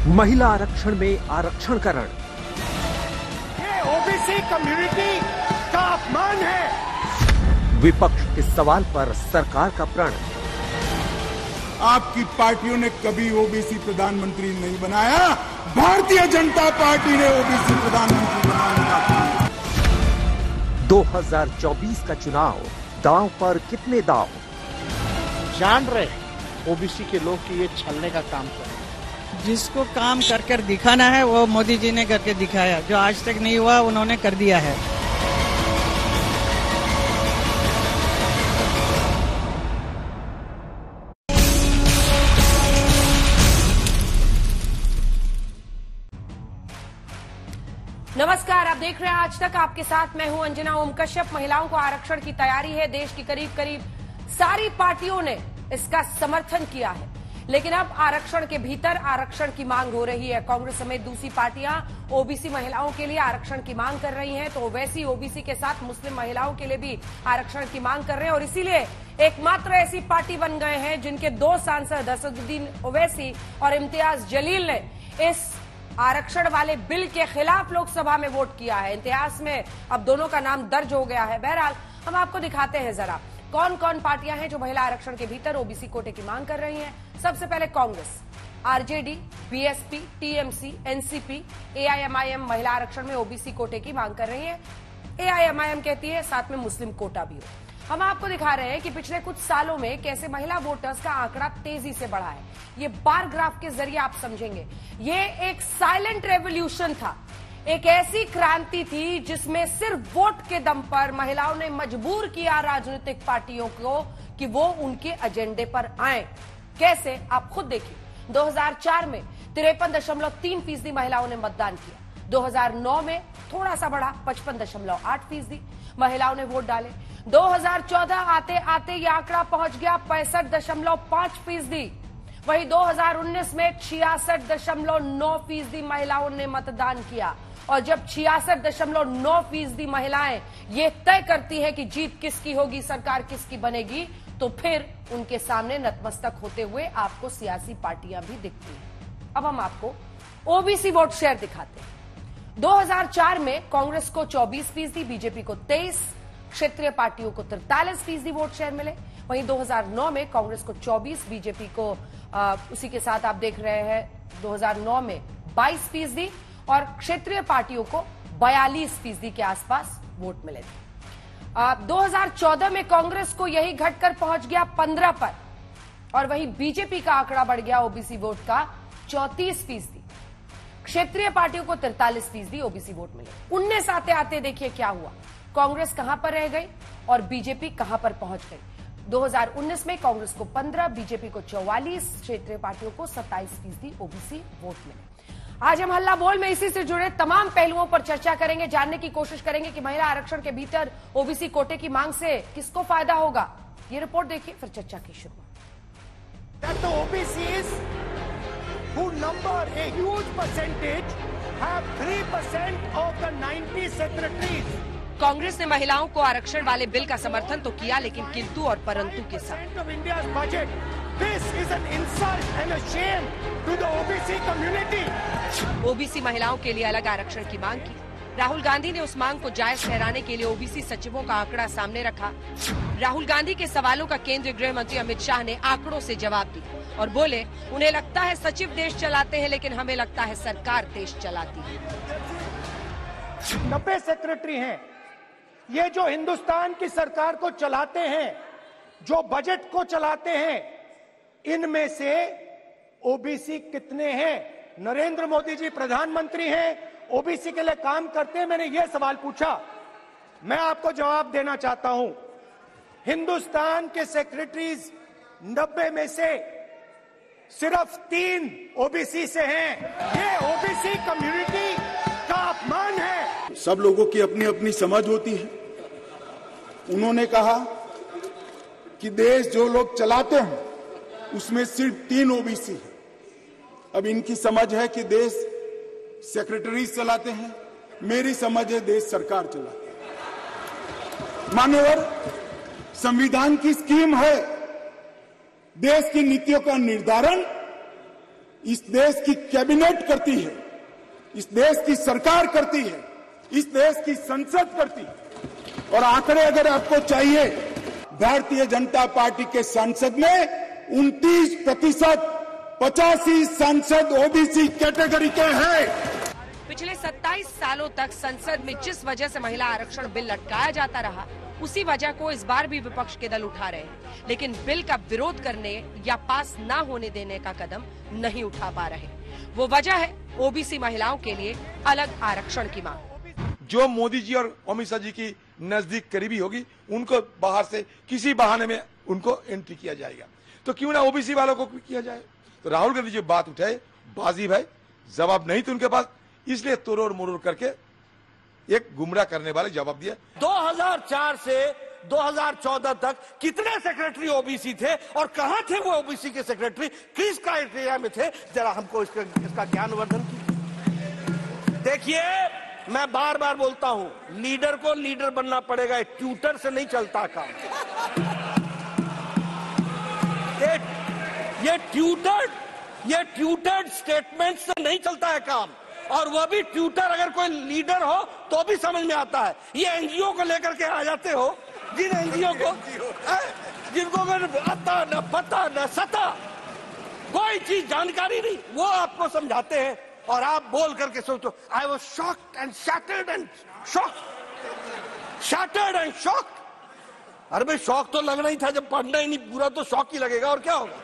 महिला आरक्षण में आरक्षणकरण, ये ओबीसी कम्युनिटी का अपमान है। विपक्ष इस सवाल पर सरकार का प्रण। आपकी पार्टियों ने कभी ओबीसी प्रधानमंत्री नहीं बनाया, भारतीय जनता पार्टी ने ओबीसी प्रधानमंत्री बनाने का काम। 2024 का चुनाव, दांव पर कितने दांव? जान रहे ओबीसी के लोग कि ये छलने का काम कर रहे हैं। जिसको काम कर कर दिखाना है वो मोदी जी ने करके दिखाया, जो आज तक नहीं हुआ उन्होंने कर दिया है। नमस्कार, आप देख रहे हैं आज तक। आपके साथ मैं हूं अंजना ओम कश्यप। महिलाओं को आरक्षण की तैयारी है। देश की करीब सारी पार्टियों ने इसका समर्थन किया है, लेकिन अब आरक्षण के भीतर आरक्षण की मांग हो रही है। कांग्रेस समेत दूसरी पार्टियां ओबीसी महिलाओं के लिए आरक्षण की मांग कर रही हैं, तो वैसी ओबीसी के साथ मुस्लिम महिलाओं के लिए भी आरक्षण की मांग कर रहे हैं। और इसीलिए एकमात्र ऐसी पार्टी बन गए हैं जिनके दो सांसद असदुद्दीन ओवैसी और इम्तियाज जलील ने इस आरक्षण वाले बिल के खिलाफ लोकसभा में वोट किया है। इतिहास में अब दोनों का नाम दर्ज हो गया है। बहरहाल हम आपको दिखाते हैं जरा कौन कौन पार्टियां हैं जो महिला आरक्षण के भीतर ओबीसी कोटे की मांग कर रही हैं। सबसे पहले Congress, RJD, BSP, TMC, NCP, AIMIM महिला आरक्षण में ओबीसी कोटे की मांग कर रही है। एआईएमआईएम कहती है साथ में मुस्लिम कोटा भी हो। हम आपको दिखा रहे हैं कि पिछले कुछ सालों में कैसे महिला वोटर्स का आंकड़ा तेजी से बढ़ा है। ये बार ग्राफ के जरिए आप समझेंगे। ये एक साइलेंट रेवोल्यूशन था, एक ऐसी क्रांति थी जिसमें सिर्फ वोट के दम पर महिलाओं ने मजबूर किया राजनीतिक पार्टियों को कि वो उनके एजेंडे पर आए। कैसे, आप खुद देखिए। 2004 में 53.3% महिलाओं ने मतदान किया। 2009 में थोड़ा सा बढ़ा, 55.8% महिलाओं ने वोट डाले। 2014 आते आते यह आंकड़ा पहुंच गया 65.5%। वही 2019 में 66.9% महिलाओं ने मतदान किया। और जब 66.9% महिलाएं ये तय करती है कि जीत किसकी होगी, सरकार किसकी बनेगी, तो फिर उनके सामने नतमस्तक होते हुए आपको सियासी पार्टियां भी दिखती हैं। अब हम आपको ओबीसी वोट शेयर दिखाते हैं। 2004 में कांग्रेस को 24%, बीजेपी को 23%, क्षेत्रीय पार्टियों को 43% वोट शेयर मिले। वहीं 2009 में कांग्रेस को 24%, बीजेपी को उसी के साथ आप देख रहे हैं 2009 में 22% और क्षेत्रीय पार्टियों को 42% के आसपास वोट मिले थे। 2014 में कांग्रेस को यही घटकर पहुंच गया 15 पर और वहीं बीजेपी का आंकड़ा बढ़ गया ओबीसी वोट का 34%। क्षेत्रीय पार्टियों को 43% ओबीसी वोट मिले। 19 आते आते देखिए क्या हुआ, कांग्रेस कहां पर रह गई और बीजेपी कहां पर पहुंच गई। 2019 में कांग्रेस को 15, बीजेपी को 44, क्षेत्रीय पार्टियों को 27% ओबीसी वोट मिले। आज हम हल्ला बोल में इसी से जुड़े तमाम पहलुओं पर चर्चा करेंगे, जानने की कोशिश करेंगे कि महिला आरक्षण के भीतर ओबीसी कोटे की मांग से किसको फायदा होगा। ये रिपोर्ट देखिए, फिर चर्चा की शुरुआत। That the OBCs who number a huge percentage have 3% of the 90 secretaries. Congress ने महिलाओं को आरक्षण वाले बिल का समर्थन तो किया, लेकिन किंतु और परंतु के साथ। of India's budget. This is an insult and a shame to the OBC community. OBC महिलाओं के लिए अलग आरक्षण की मांग की। राहुल गांधी ने उस मांग को जायज ठहराने के लिए ओबीसी सचिवों का आंकड़ा सामने रखा। राहुल गांधी के सवालों का केंद्रीय गृह मंत्री अमित शाह ने आंकड़ों से जवाब दिया और बोले, उन्हें लगता है सचिव देश चलाते हैं, लेकिन हमें लगता है सरकार देश चलाती है। 90 सेक्रेटरी हैं, ये जो हिंदुस्तान की सरकार को चलाते हैं, जो बजट को चलाते हैं, इनमें से ओबीसी कितने हैं? नरेंद्र मोदी जी प्रधानमंत्री हैं, ओबीसी के लिए काम करते हैं। मैंने ये सवाल पूछा, मैं आपको जवाब देना चाहता हूं। हिंदुस्तान के सेक्रेटरीज 90 में से सिर्फ 3 ओबीसी से हैं। ये ओबीसी कम्युनिटी का अपमान है। सब लोगों की अपनी अपनी समझ होती है। उन्होंने कहा कि देश जो लोग चलाते हैं उसमें सिर्फ 3 ओबीसी है। अब इनकी समझ है कि देश सेक्रेटरीज चलाते हैं, मेरी समझ है देश सरकार चलाती है। मान्यवर, संविधान की स्कीम है देश की नीतियों का निर्धारण इस देश की कैबिनेट करती है, इस देश की सरकार करती है, इस देश की संसद करती है। और आंकड़े अगर आपको चाहिए, भारतीय जनता पार्टी के सांसद में 29%, 85 सांसद ओबीसी कैटेगरी के हैं। पिछले 27 सालों तक संसद में जिस वजह से महिला आरक्षण बिल लटकाया जाता रहा, उसी वजह को इस बार भी विपक्ष के दल उठा रहे हैं, लेकिन बिल का विरोध करने या पास न होने देने का कदम नहीं उठा पा रहे। वो वजह है ओबीसी महिलाओं के लिए अलग आरक्षण की मांग। जो मोदी जी और अमित शाह जी की नजदीक करीबी होगी, उनको बाहर से किसी बहाने में उनको एंट्री किया जाएगा, तो क्यों ना ओबीसी वालों को किया जाए। तो राहुल गांधी जी बात उठाए, बाजी भाई जवाब नहीं थे उनके पास, इसलिए तोड़ मरोड़ करके एक गुमराह करने वाले जवाब दिया। 2004 से 2014 तक कितने सेक्रेटरी ओबीसी थे और कहां थे वो ओबीसी के सेक्रेटरी, किस क्राइटेरिया में थे, जरा हमको इसका ज्ञानवर्धन कीजिए। देखिए, मैं बार बार बोलता हूं, लीडर को लीडर बनना पड़ेगा, ट्यूटर से नहीं चलता काम। ये ट्यूटर्ड स्टेटमेंट से नहीं चलता है काम, और वह भी ट्यूटर अगर कोई लीडर हो तो भी समझ में आता है। ये एनजीओ को लेकर के आ जाते हो, जिन एनजीओ को जिनको आता न पता न सता, कोई चीज जानकारी नहीं, वो आपको समझाते हैं और आप बोल करके सोचो I was shocked and shattered and shocked. अरे भाई, शौक तो लगना ही था, जब पढ़ना ही नहीं पूरा तो शौक ही लगेगा, और क्या होगा।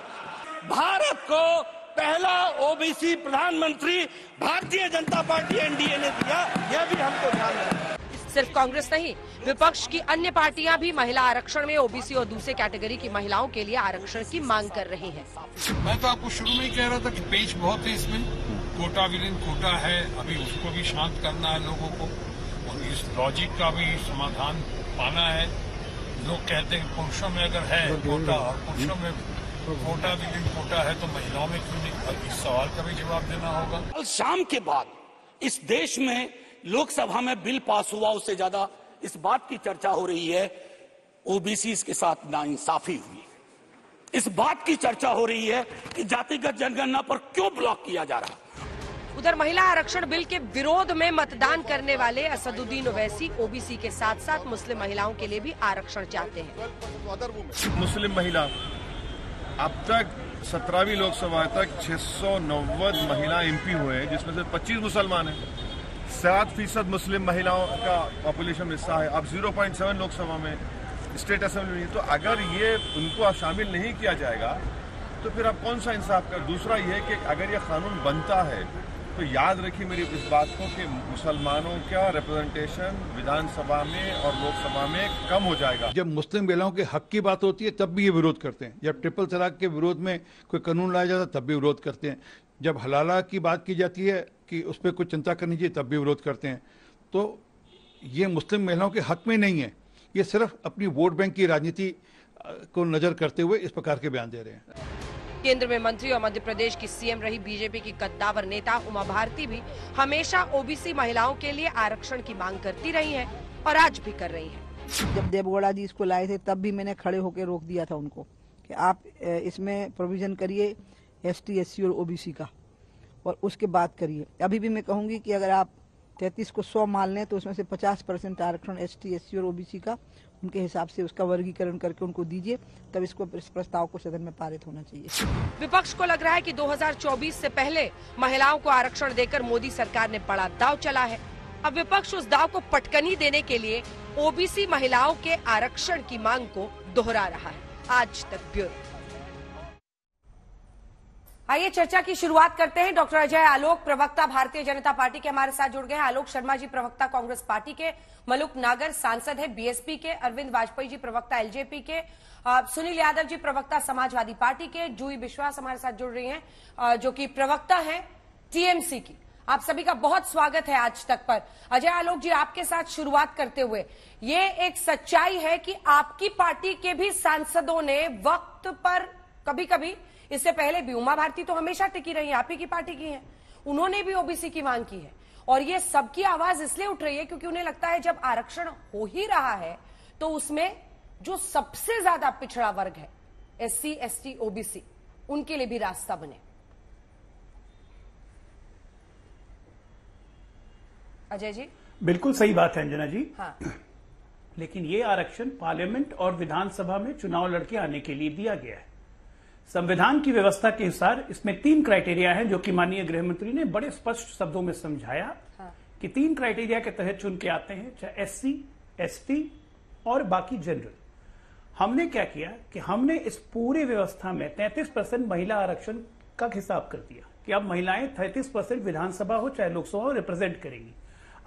भारत को पहला ओबीसी प्रधानमंत्री भारतीय जनता पार्टी एनडीए ने दिया, यह भी हमको ध्यान रखना। सिर्फ कांग्रेस नहीं, विपक्ष की अन्य पार्टियां भी महिला आरक्षण में ओबीसी और दूसरे कैटेगरी की महिलाओं के लिए आरक्षण की मांग कर रही हैं। मैं तो आपको शुरू में ही कह रहा था कि पेच बहुत है इसमें, कोटा विलीन कोटा है, अभी उसको भी शांत करना है लोगों को, और इस लॉजिक का भी समाधान पाना है। लोग कहते हैं पुरुषों में अगर है कोटा और पुरुषों में कोटा विलीन कोटा है तो महिलाओं में क्यों नहीं, इस सवाल का भी जवाब देना होगा। कल शाम के बाद इस देश में लोकसभा में बिल पास हुआ, उससे ज्यादा इस बात की चर्चा हो रही है ओबीसी के साथ नाइंसाफी हुई। इस बात की चर्चा हो रही है कि जातिगत जनगणना पर क्यों ब्लॉक किया जा रहा। उधर महिला आरक्षण बिल के विरोध में मतदान करने वाले असदुद्दीन ओवैसी ओबीसी के साथ साथ मुस्लिम महिलाओं के लिए भी आरक्षण चाहते हैं। मुस्लिम महिला अब तक 17वीं लोकसभा तक 690 महिला एमपी हुए हैं, जिसमें से 25 मुसलमान हैं। 7% मुस्लिम महिलाओं का पॉपुलेशन हिस्सा है। अब 0.7 लोकसभा में स्टेट असेंबली में, तो अगर ये उनको शामिल नहीं किया जाएगा तो फिर अब कौन सा इंसाफ कर। दूसरा ये कि अगर ये कानून बनता है तो याद रखिए मेरी इस बात को कि मुसलमानों का रिप्रेजेंटेशन विधानसभा में और लोकसभा में कम हो जाएगा। जब मुस्लिम महिलाओं के हक की बात होती है तब भी ये विरोध करते हैं, जब ट्रिपल तलाक के विरोध में कोई कानून लाया जाता है तब भी विरोध करते हैं, जब हलाला की बात की जाती है कि उस पर कुछ चिंता करनी चाहिए तब भी विरोध करते हैं। तो ये मुस्लिम महिलाओं के हक में नहीं है, ये सिर्फ अपनी वोट बैंक की राजनीति को नजर करते हुए इस प्रकार के बयान दे रहे हैं। केंद्र में मंत्री और मध्य प्रदेश की सीएम रही बीजेपी की कद्दावर नेता उमा भारती भी हमेशा ओबीसी महिलाओं के लिए आरक्षण की मांग करती रही हैं और आज भी कर रही हैं। जब देवगौड़ा जी इसको लाए थे तब भी मैंने खड़े होकर रोक दिया था उनको कि आप इसमें प्रोविजन करिए एसटी, एससी और ओबीसी का, और उसके बाद करिए। अभी भी मैं कहूंगी कि अगर आप 33 को 100 मान लें तो उसमें से 50% आरक्षण एसटी, एससी और ओबीसी का उनके हिसाब से उसका वर्गीकरण करके उनको दीजिए, तब इसको इस प्रस्ताव को सदन में पारित होना चाहिए। विपक्ष को लग रहा है कि 2024 से पहले महिलाओं को आरक्षण देकर मोदी सरकार ने बड़ा दांव चला है। अब विपक्ष उस दांव को पटकनी देने के लिए ओबीसी महिलाओं के आरक्षण की मांग को दोहरा रहा है। आज तक ब्यूरो। आइए चर्चा की शुरुआत करते हैं। डॉक्टर अजय आलोक, प्रवक्ता भारतीय जनता पार्टी के, हमारे साथ जुड़ गए हैं। आलोक शर्मा जी, प्रवक्ता कांग्रेस पार्टी के, मलुक नागर सांसद है बीएसपी के, अरविंद वाजपेयी जी, प्रवक्ता एलजेपी के, सुनील यादव जी, प्रवक्ता समाजवादी पार्टी के, जूही विश्वास हमारे साथ जुड़ रही हैं जो कि प्रवक्ता है टीएमसी की। आप सभी का बहुत स्वागत है आज तक पर। अजय आलोक जी, आपके साथ शुरुआत करते हुए, ये एक सच्चाई है कि आपकी पार्टी के भी सांसदों ने वक्त पर, कभी कभी इससे पहले भी, उमा भारती तो हमेशा टिकी रही, आप ही की पार्टी की है, उन्होंने भी ओबीसी की मांग की है। और ये सबकी आवाज इसलिए उठ रही है क्योंकि उन्हें लगता है जब आरक्षण हो ही रहा है तो उसमें जो सबसे ज्यादा पिछड़ा वर्ग है, एससी, एसटी, ओबीसी, उनके लिए भी रास्ता बने। अजय जी, बिल्कुल सही बात है अंजना जी। हाँ। लेकिन ये आरक्षण पार्लियामेंट और विधानसभा में चुनाव लड़के आने के लिए दिया गया है। संविधान की व्यवस्था के अनुसार इसमें 3 क्राइटेरिया हैं, जो कि माननीय गृह मंत्री ने बड़े स्पष्ट शब्दों में समझाया। हाँ। कि 3 क्राइटेरिया के तहत चुन के आते हैं, चाहे SC, ST और बाकी जनरल। हमने क्या किया कि हमने इस पूरी व्यवस्था में 33% महिला आरक्षण का हिसाब कर दिया कि अब महिलाएं 33% विधानसभा हो चाहे लोकसभा हो रिप्रेजेंट करेंगी।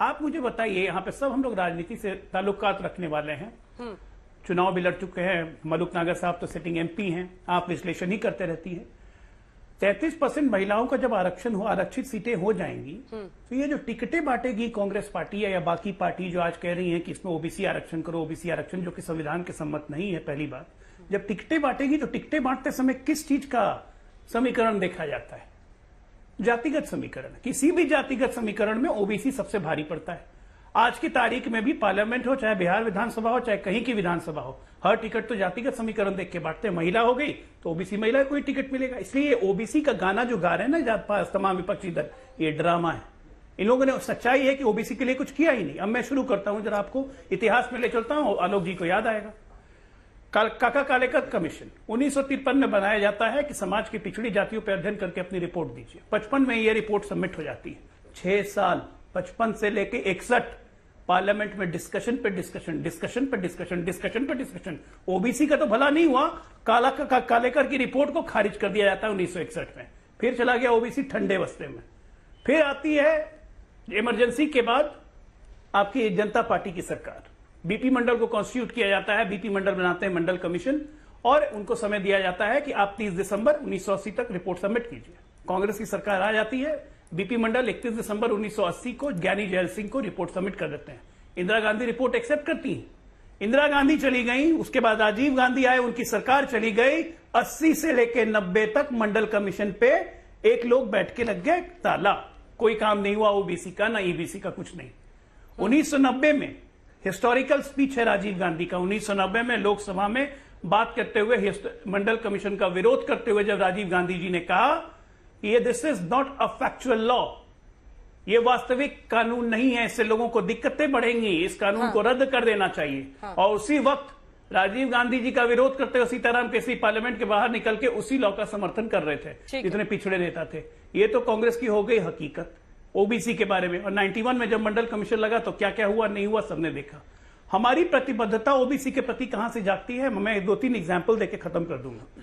आप मुझे बताइए, यहाँ पे सब हम लोग राजनीति से ताल्लुकात रखने वाले हैं, चुनाव भी लड़ चुके हैं, मलूक नागर साहब तो सिटिंग MP हैं, आप विश्लेषण ही करते रहती हैं। 33% महिलाओं का जब आरक्षण हो, आरक्षित सीटें हो जाएंगी, तो ये जो टिकटें बांटेगी कांग्रेस पार्टी या बाकी पार्टी जो आज कह रही है कि इसमें ओबीसी आरक्षण करो, ओबीसी आरक्षण, जो कि संविधान के सम्मत नहीं है। पहली बात, जब टिकटें बांटेगी तो टिकटें बांटते समय किस चीज का समीकरण देखा जाता है? जातिगत समीकरण। किसी भी जातिगत समीकरण में ओबीसी सबसे भारी पड़ता है। आज की तारीख में भी पार्लियामेंट हो, चाहे बिहार विधानसभा हो, चाहे कहीं की विधानसभा हो, हर टिकट तो जातिगत समीकरण देख के बांटते हैं। महिला हो गई तो ओबीसी महिला को ही टिकट मिलेगा। इसलिए ओबीसी का गाना जो गा रहे हैं ना तमाम विपक्षी दल, ये ड्रामा है। इन लोगों ने, सच्चाई है कि ओबीसी के लिए कुछ किया ही नहीं। अब मैं शुरू करता हूं, जरा आपको इतिहास में ले चलता हूं, आलोक जी को याद आएगा। काका कालेकर कमीशन 1953 में बनाया जाता है कि समाज की पिछड़ी जातियों पर अध्ययन करके अपनी रिपोर्ट दीजिए। 55 में यह रिपोर्ट सबमिट हो जाती है। 6 साल 55 से लेके 61 पार्लियामेंट में डिस्कशन पे डिस्कशन, डिस्कशन पे डिस्कशन, डिस्कशन पे डिस्कशन। ओबीसी का तो भला नहीं हुआ, कालेकर की रिपोर्ट को खारिज कर दिया जाता है 1961 में। फिर चला गया ओबीसी ठंडे बस्ते में। फिर आती है इमरजेंसी के बाद आपकी जनता पार्टी की सरकार, बीपी मंडल को कॉन्स्टिट्यूट किया जाता है, बीपी मंडल बनाते हैं मंडल कमीशन, और उनको समय दिया जाता है कि आप 30 दिसंबर 1980 तक रिपोर्ट सबमिट कीजिए। कांग्रेस की सरकार आ जाती है, बीपी मंडल 31 दिसंबर 1980 को ज्ञानी जैल सिंह को रिपोर्ट सबमिट कर देते हैं। इंदिरा गांधी रिपोर्ट एक्सेप्ट करती है। इंदिरा गांधी चली गई, उसके बाद राजीव गांधी आए, उनकी सरकार चली गई। 80 से लेकर 90 तक मंडल कमीशन पे एक लोग बैठ के लग गए ताला, कोई काम नहीं हुआ ओबीसी का, ना ईबीसी का, कुछ नहीं। 1990 में हिस्टोरिकल स्पीच है राजीव गांधी का। 1990 में लोकसभा में बात करते हुए, मंडल कमीशन का विरोध करते हुए, जब राजीव गांधी जी ने कहा कि ये this is not a factual law, ये वास्तविक कानून नहीं है, इससे लोगों को दिक्कतें बढ़ेंगी, इस कानून को रद्द कर देना चाहिए। और उसी वक्त राजीव गांधी जी का विरोध करते हुए सीताराम केसरी पार्लियामेंट के बाहर निकल के उसी लॉ का समर्थन कर रहे थे, जितने पिछड़े नेता थे। ये तो कांग्रेस की हो गई हकीकत ओबीसी के बारे में। और 91 में जब मंडल कमीशन लगा तो क्या क्या हुआ, नहीं हुआ, सबने देखा। हमारी प्रतिबद्धता ओबीसी के प्रति कहां से जागती है, मैं 2-3 एग्जाम्पल देके खत्म कर दूंगा।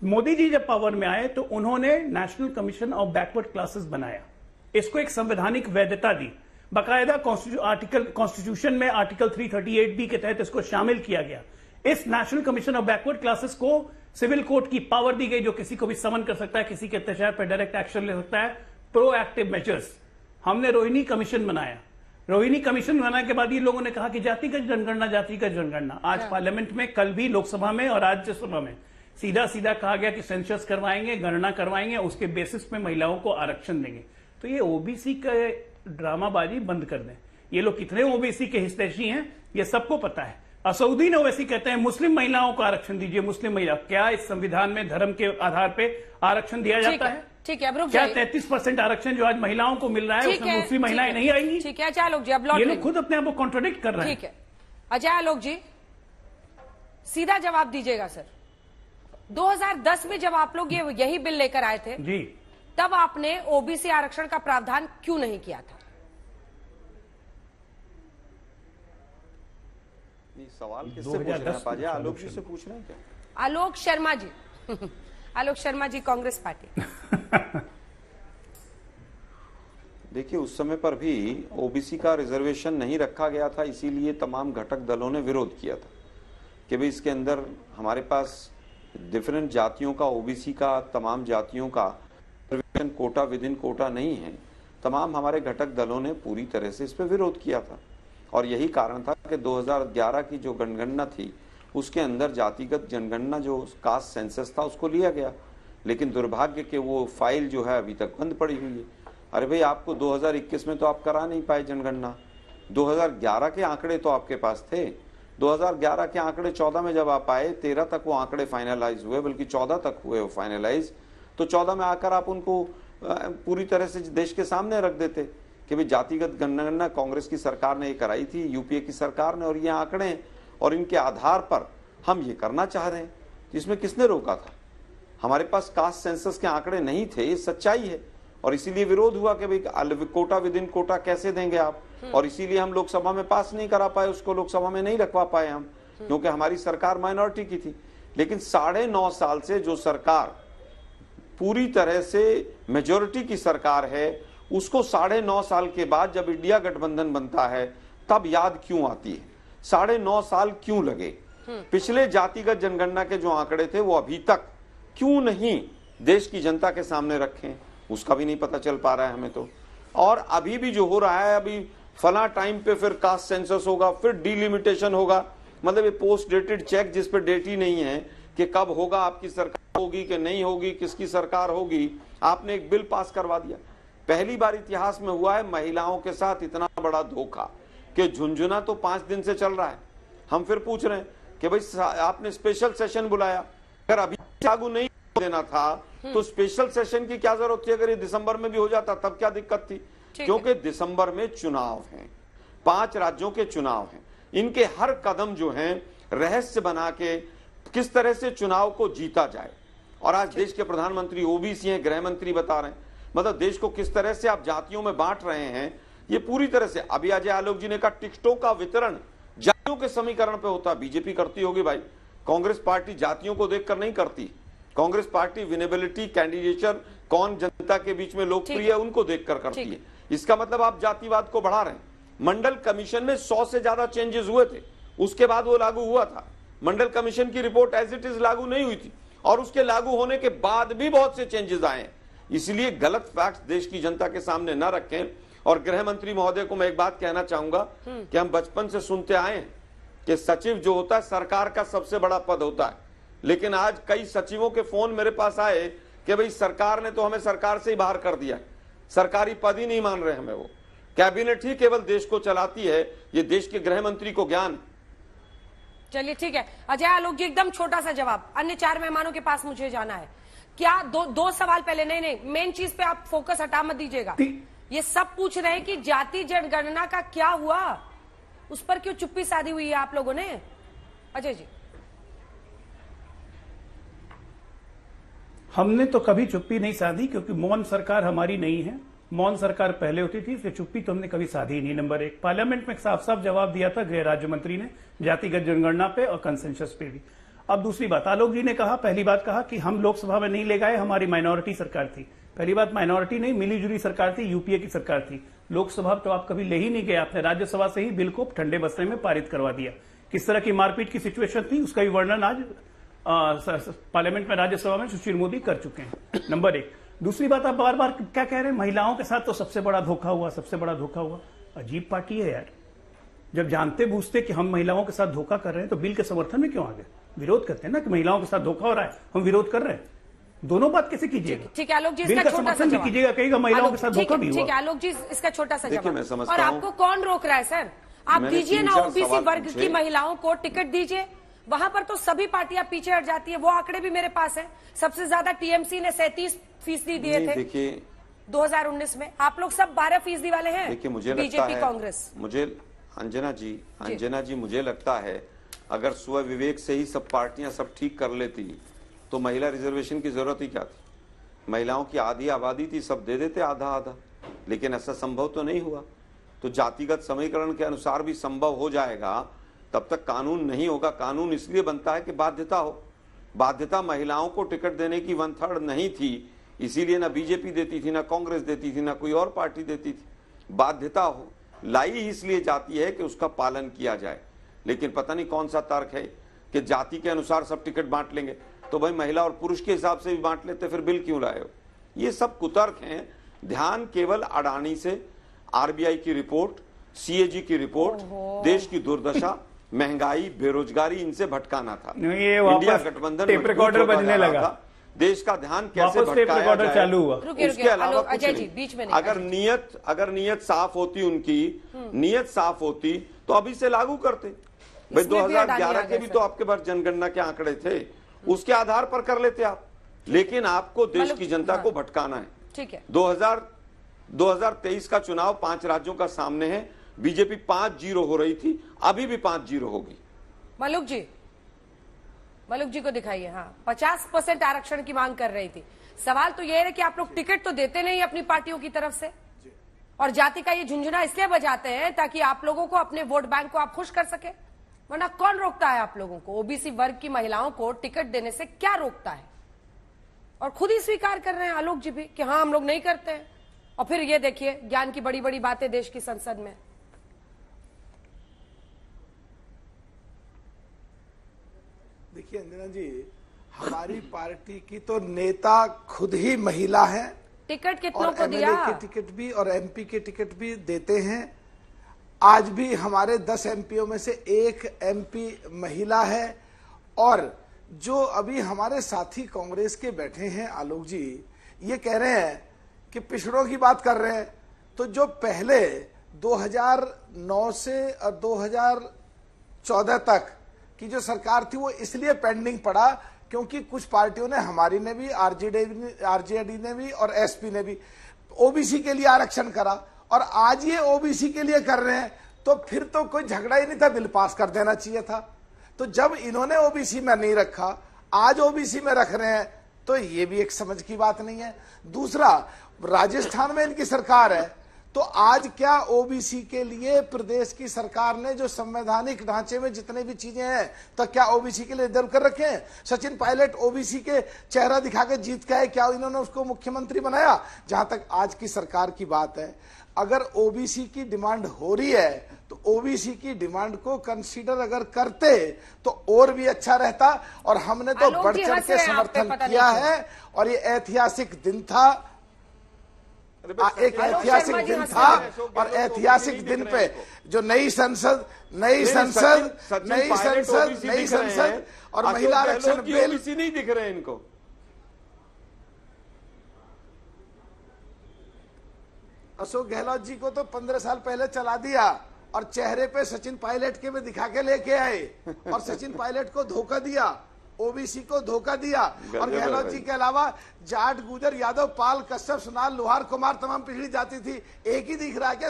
मोदी जी जब पावर में आए तो उन्होंने national commission of backward classes बनाया, इसको एक संवैधानिक वैधता दी, बाकायदा कॉन्स्टिट्यूशन में आर्टिकल 338B के तहत इसको शामिल किया गया। इस national commission of backward classes को सिविल कोर्ट की पावर दी गई, जो किसी को भी समन कर सकता है, किसी के अत्याचार पर डायरेक्ट एक्शन ले सकता है, प्रोएक्टिव मेजर्स। हमने रोहिणी कमीशन बनाया। रोहिणी कमीशन बनाने के बाद ये लोगों ने कहा कि जातिगत जनगणना, जातिगत जनगणना। आज पार्लियामेंट में, कल भी लोकसभा में और राज्यसभा में सीधा सीधा कहा गया कि सेंसस करवाएंगे, गणना करवाएंगे, उसके बेसिस पे महिलाओं को आरक्षण देंगे। तो ये ओबीसी का ड्रामाबाजी बंद कर दें। ये लोग कितने ओबीसी के हितैषी हैं ये सबको पता है। असउद्दीन ओवैसी कहते हैं मुस्लिम महिलाओं को आरक्षण दीजिए। मुस्लिम महिला, क्या इस संविधान में धर्म के आधार पे आरक्षण दिया जाता है? ठीक है, अब रुक क्या जाइए। 33% आरक्षण जो आज महिलाओं को मिल रहा है उसमें मुस्लिम महिलाएं नहीं आएंगी? ठीक है, अच्छा लोग जी, अब लौट ये लोग खुद अपने आप को कॉन्ट्रोडिक्ट कर रहे हैं। ठीक है, अजय आलोक जी सीधा जवाब दीजिएगा सर। 2010 में जब आप लोग यही बिल लेकर आए थे जी, तब आपने ओबीसी आरक्षण का प्रावधान क्यों नहीं किया था? सवाल किससे पूछ रहे हैं पाजी? आलोक जी से पूछ रहे हैं क्या? आलोक शर्मा जी आलोक शर्मा जी, कांग्रेस पार्टी। देखिए, उस समय पर भी ओबीसी का रिजर्वेशन नहीं रखा गया था, इसीलिए तमाम घटक दलों ने विरोध किया था कि भाई इसके अंदर हमारे पास डिफरेंट जातियों का, ओबीसी का, तमाम जातियों का reservation quota within quota नहीं है। तमाम हमारे घटक दलों ने पूरी तरह से इस पर विरोध किया था और यही कारण था कि 2011 की जो जनगणना थी उसके अंदर जातिगत जनगणना, जो कास्ट सेंसस था, उसको लिया गया। लेकिन दुर्भाग्य के वो फाइल जो है अभी तक बंद पड़ी हुई है। अरे भाई, आपको 2021 में तो आप करा नहीं पाए जनगणना, 2011 के आंकड़े तो आपके पास थे। 2011 के आंकड़े 14 में जब आप आए, 13 तक वो आंकड़े फाइनलाइज हुए, बल्कि 14 तक हुए वो फाइनलाइज। तो 14 में आकर आप उनको पूरी तरह से देश के सामने रख देते कि भाई जातिगत जनगणना कांग्रेस की सरकार ने ये कराई थी, यूपीए की सरकार ने, और ये आंकड़े हैं और इनके आधार पर हम ये करना चाह रहे हैं। इसमें किसने रोका था? हमारे पास कास्ट सेंसस के आंकड़े नहीं थे, ये सच्चाई है, और इसीलिए विरोध हुआ कि भाई कोटा विद इन कोटा कैसे देंगे आप, और इसीलिए हम लोकसभा में पास नहीं करा पाए, उसको लोकसभा में नहीं रखवा पाए हम, क्योंकि हमारी सरकार माइनॉरिटी की थी। लेकिन 9.5 साल से जो सरकार पूरी तरह से मेजोरिटी की सरकार है, उसको 9.5 साल के बाद जब इंडिया गठबंधन बनता है तब याद क्यों आती है? 9.5 साल क्यों लगे? पिछले जातिगत जनगणना के जो आंकड़े थे वो अभी तक क्यों नहीं देश की जनता के सामने रखें, उसका भी नहीं पता चल पा रहा है हमें तो। और अभी भी जो हो रहा है, अभी फला टाइम पे फिर कास्ट सेंसस होगा, फिर डिलिमिटेशन होगा, मतलब ये पोस्ट डेटेड चेक जिस पे डेट ही नहीं है कि कब होगा, आपकी सरकार होगी कि नहीं होगी, किसकी सरकार होगी। आपने एक बिल पास करवा दिया। पहली बार इतिहास में हुआ है महिलाओं के साथ इतना बड़ा धोखा कि झुंझुना तो 5 दिन से चल रहा है। हम फिर पूछ रहे हैं कि भाई आपने स्पेशल सेशन बुलाया, अगर अभी लागू नहीं देना था तो स्पेशल सेशन की क्या जरूरत थी? अगर ये दिसंबर में भी हो जाता तब क्या दिक्कत थी? क्योंकि दिसंबर में चुनाव हैं, 5 राज्यों के चुनाव हैं, इनके हर कदम जो हैं रहस्य बना के किस तरह से चुनाव को जीता जाए। और आज देश के प्रधानमंत्री ओबीसी हैं, गृह मंत्री बता रहे हैं, मतलब देश को किस तरह से आप जातियों में बांट रहे हैं, ये पूरी तरह से। अभी अजय आलोक जी ने कहा टिकटों का वितरण जातियों के समीकरण पे होता। बीजेपी करती होगी भाई, कांग्रेस पार्टी जातियों को देखकर नहीं करती। कांग्रेस पार्टी विनेबिलिटी, कैंडिडेचर, कौन जनता के बीच में लोकप्रिय है, उनको देखकर करती है। इसका मतलब आप जातिवाद को बढ़ा रहे हैं। मंडल कमीशन में 100 से ज्यादा चेंजेस हुए थे, उसके बाद वो लागू हुआ था। मंडल कमीशन की रिपोर्ट एज इट इज लागू नहीं हुई थी, और उसके लागू होने के बाद भी बहुत से चेंजेस आए हैं। इसलिए गलत फैक्ट्स देश की जनता के सामने न रखें। और गृह मंत्री महोदय को मैं एक बात कहना चाहूंगा कि हम बचपन से सुनते आए हैं कि सचिव जो होता है सरकार का सबसे बड़ा पद होता है, लेकिन आज कई सचिवों के फोन मेरे पास आए कि भाई सरकार ने तो हमें सरकार से ही बाहर कर दिया, सरकारी पद ही नहीं मान रहे हमें, वो कैबिनेट ही केवल देश को चलाती है। ये देश के गृह मंत्री को ज्ञान। चलिए ठीक है अजय आलोक जी, एकदम छोटा सा जवाब। अन्य 4 मेहमानों के पास मुझे जाना है। क्या दो सवाल पहले, नहीं मेन चीज पे आप फोकस हटा मत दीजिएगा। ये सब पूछ रहे हैं कि जाति जनगणना का क्या हुआ, उस पर क्यों चुप्पी साधी हुई है आप लोगों ने? अजय जी। हमने तो कभी चुप्पी नहीं साधी, क्योंकि मौन सरकार हमारी नहीं है। मौन सरकार पहले होती थी, इसलिए चुप्पी तो हमने कभी साधी नहीं। नंबर 1, पार्लियामेंट में साफ साफ जवाब दिया था गृह राज्य मंत्री ने, जातिगत जनगणना पे और कंसेंसस पे भी। अब दूसरी बात, आलोक जी ने कहा, पहली बात कहा कि हम लोकसभा में नहीं ले गए, हमारी माइनॉरिटी सरकार थी। पहली बात, माइनॉरिटी नहीं, मिली जुली सरकार थी, यूपीए की सरकार थी। लोकसभा तो आप कभी ले ही नहीं गए, आपने राज्यसभा से ही बिल को ठंडे बस्ते में पारित करवा दिया। किस तरह की मारपीट की सिचुएशन थी उसका भी वर्णन आज पार्लियामेंट में, राज्यसभा में सुशील मोदी कर चुके हैं। नंबर 1। दूसरी बात, आप बार बार क्या कह रहे हैं, महिलाओं के साथ तो सबसे बड़ा धोखा हुआ, सबसे बड़ा धोखा हुआ। अजीब पार्टी है यार, जब जानते बूझते कि हम महिलाओं के साथ धोखा कर रहे हैं तो बिल के समर्थन में क्यों आ गए? विरोध करते हैं ना कि महिलाओं के साथ धोखा हो रहा है, हम विरोध कर रहे हैं। दोनों बात कैसे कीजिएगा? ठीक है आलोक जी, बिल का समर्थन भी कीजिएगा, कहेगा महिलाओं के साथ धोखा भी हुआ। ठीक है आलोक जी, इसका छोटा सा जवाब। और हूं, आपको कौन रोक रहा है सर? आप दीजिए ना ओबीसी वर्ग की महिलाओं को टिकट दीजिए, वहां पर तो सभी पार्टियां पीछे हट जाती है। वो आंकड़े भी मेरे पास है, सबसे ज्यादा टीएमसी ने 37% दिए थे 2019 में। आप लोग सब 12% वाले हैं। देखिए मुझे बीजेपी कांग्रेस। मुझे अंजना जी मुझे लगता है अगर स्व विवेक से ही सब पार्टियां सब ठीक कर लेती तो महिला रिजर्वेशन की जरूरत ही क्या थी? महिलाओं की आधी आबादी थी, सब दे देते आधा आधा, लेकिन ऐसा संभव तो नहीं हुआ। तो जातिगत समीकरण के अनुसार भी संभव हो जाएगा, तब तक कानून नहीं होगा। कानून इसलिए बनता है कि बाध्यता हो। बाध्यता महिलाओं को टिकट देने की 1/3 नहीं थी, इसीलिए ना बीजेपी देती थी, ना कांग्रेस देती थी, ना कोई और पार्टी देती थी। बाध्यता हो लाई इसलिए जाती है कि उसका पालन किया जाए। लेकिन पता नहीं कौन सा तर्क है कि जाति के अनुसार सब टिकट बांट लेंगे, तो भाई महिला और पुरुष के हिसाब से भी बांट लेते, फिर बिल क्यों लाए हो? ये सब कुतर्क हैं। ध्यान केवल अडानी से, आरबीआई की रिपोर्ट, सीएजी की रिपोर्ट, देश की दुर्दशा, महंगाई, बेरोजगारी, इनसे भटकाना था। इंडिया गठबंधन टेप रिकॉर्डर बजने लगा, देश का ध्यान कैसे भटकाया जाए चालू हुआ। उसके अलावा कुछ नहीं। अगर नीयत साफ होती, उनकी नीयत साफ होती तो अभी से लागू करते। भाई 2011 के भी तो आपके पास जनगणना के आंकड़े थे, उसके आधार पर कर लेते आप। लेकिन आपको देश की जनता को भटकाना है। ठीक है। 2023 का चुनाव 5 राज्यों का सामने है, बीजेपी 5-0 हो रही थी, अभी भी 5-0 होगी। मलुक जी को दिखाइए। हाँ, 50% आरक्षण की मांग कर रही थी। सवाल तो यह है कि आप लोग टिकट तो देते नहीं अपनी पार्टियों की तरफ से, और जाति का ये झुंझुना इसलिए बजाते हैं ताकि आप लोगों को, अपने वोट बैंक को आप खुश कर सके। वरना कौन रोकता है आप लोगों को? ओबीसी वर्ग की महिलाओं को टिकट देने से क्या रोकता है? और खुद ही स्वीकार कर रहे हैं आलोक जी भी कि हाँ हम लोग नहीं करते हैं। और फिर ये देखिए ज्ञान की बड़ी बड़ी बातें देश की संसद में। देखिए अंजना जी, हमारी पार्टी की तो नेता खुद ही महिला है। टिकट कितनों को दिया? के टिकट भी और एमपी के टिकट भी देते हैं। आज भी हमारे 10 एमपीओ में से 1 एमपी महिला है। और जो अभी हमारे साथी कांग्रेस के बैठे हैं आलोक जी, ये कह रहे हैं कि पिछड़ों की बात कर रहे हैं। तो जो पहले 2009 से और 2014 तक की जो सरकार थी वो इसलिए पेंडिंग पड़ा क्योंकि कुछ पार्टियों ने, हमारी ने भी, आरजेडी ने भी और एसपी ने भी ओबीसी के लिए आरक्षण करा, और आज ये ओबीसी के लिए कर रहे हैं। तो फिर तो कोई झगड़ा ही नहीं था, बिल पास कर देना चाहिए था। तो जब इन्होंने ओबीसी में नहीं रखा, आज ओबीसी में रख रहे हैं, तो ये भी एक समझ की बात नहीं है। दूसरा, राजस्थान में इनकी सरकार है, तो आज क्या ओबीसी के लिए प्रदेश की सरकार ने जो संवैधानिक ढांचे में जितने भी चीजें हैं, तो क्या ओबीसी के लिए रिजर्व कर रखे हैं? सचिन पायलट ओबीसी के चेहरा दिखा के जीत के आए, क्या इन्होंने उसको मुख्यमंत्री बनाया? जहां तक आज की सरकार की बात है, अगर ओबीसी की डिमांड हो रही है तो ओबीसी की डिमांड को कंसीडर अगर करते तो और भी अच्छा रहता। और हमने तो बढ़ चढ़ के समर्थन किया है, और ये ऐतिहासिक दिन था, एक ऐतिहासिक दिन था। और ऐतिहासिक दिन पे जो नई संसद और महिला आरक्षण बिल नहीं दिख रहे हैं इनको। अशोक गहलोत जी को तो 15 साल पहले चला दिया, और चेहरे पे सचिन पायलट के में दिखा के लेके आए, और सचिन पायलट को धोखा दिया, ओबीसी को धोखा दिया। और गहलोत जी के अलावा जाट, गुजर, यादव, पाल, कश्यप, सुनार, लोहार, कुमार तमाम पिछड़ी जाति थी। एक ही दिख रहा है क्या?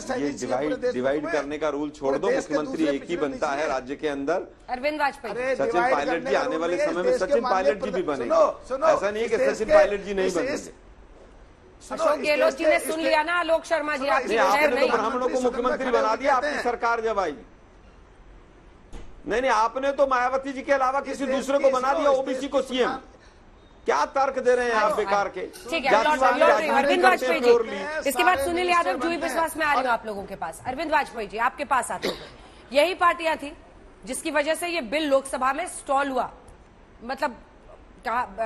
डिवाइड करने का रूल छोड़ दो, मुख्यमंत्री एक ही बनता है राज्य के अंदर। अरविंद वाजपेयी। सचिन पायलट जी आने वाले समय में सचिन पायलट जी भी बनेंगे। ऐसा नहीं है कि सचिन पायलट जी नहीं बनेंगे। अशोक गहलोत जी ने सुन लिया ना आलोक शर्मा जी, आपने तो ब्राह्मणों को मुख्यमंत्री बना दिया आपकी सरकार जब आई। नहीं, आपने तो मायावती जी के अलावा किसी दूसरे को बना दिया ओबीसी को सीएम। क्या तर्क दे रहे हैं आप बेकार के? ठीक है, अरविंद वाजपेयी जी। इसके बाद सुनील यादव, जूही विश्वास में आ रही हूँ आप लोगों के पास। अरविंद वाजपेयी जी, आपके पास आते हैं। यही पार्टियां थी जिसकी वजह से ये बिल लोकसभा में स्टॉल हुआ। मतलब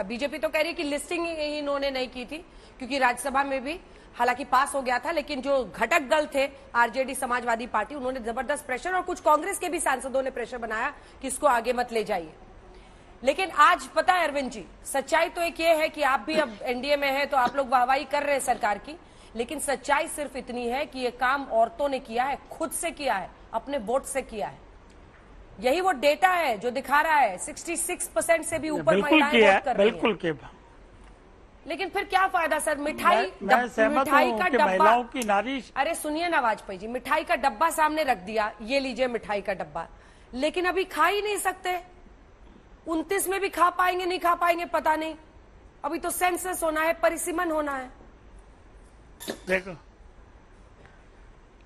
बीजेपी तो कह रही है कि लिस्टिंग ही इन्होंने नहीं की थी, क्योंकि राज्यसभा में भी हालांकि पास हो गया था, लेकिन जो घटक दल थे आरजेडी, समाजवादी पार्टी, उन्होंने जबरदस्त प्रेशर, और कुछ कांग्रेस के भी सांसदों ने प्रेशर बनाया कि इसको आगे मत ले जाइए। लेकिन आज पता है अरविंद जी, सच्चाई तो एक ये है कि आप भी अब एनडीए में है तो आप लोग वाहवाही कर रहे हैं सरकार की, लेकिन सच्चाई सिर्फ इतनी है कि ये काम औरतों ने किया है, खुद से किया है, अपने वोट से किया है। यही वो डेटा है जो दिखा रहा है 66% से भी ऊपर महिलाएं वोट कर रही हैं। बिल्कुल किया। लेकिन फिर क्या फायदा सर? मिठाई का डब्बा की नारी। अरे सुनिए ना वाजपेयी जी, मिठाई का डब्बा सामने रख दिया, ये लीजिए मिठाई का डब्बा, लेकिन अभी खा ही नहीं सकते। 29 में भी खा पाएंगे नहीं खा पाएंगे पता नहीं। अभी तो सेंसस होना है, परिसीमन होना है।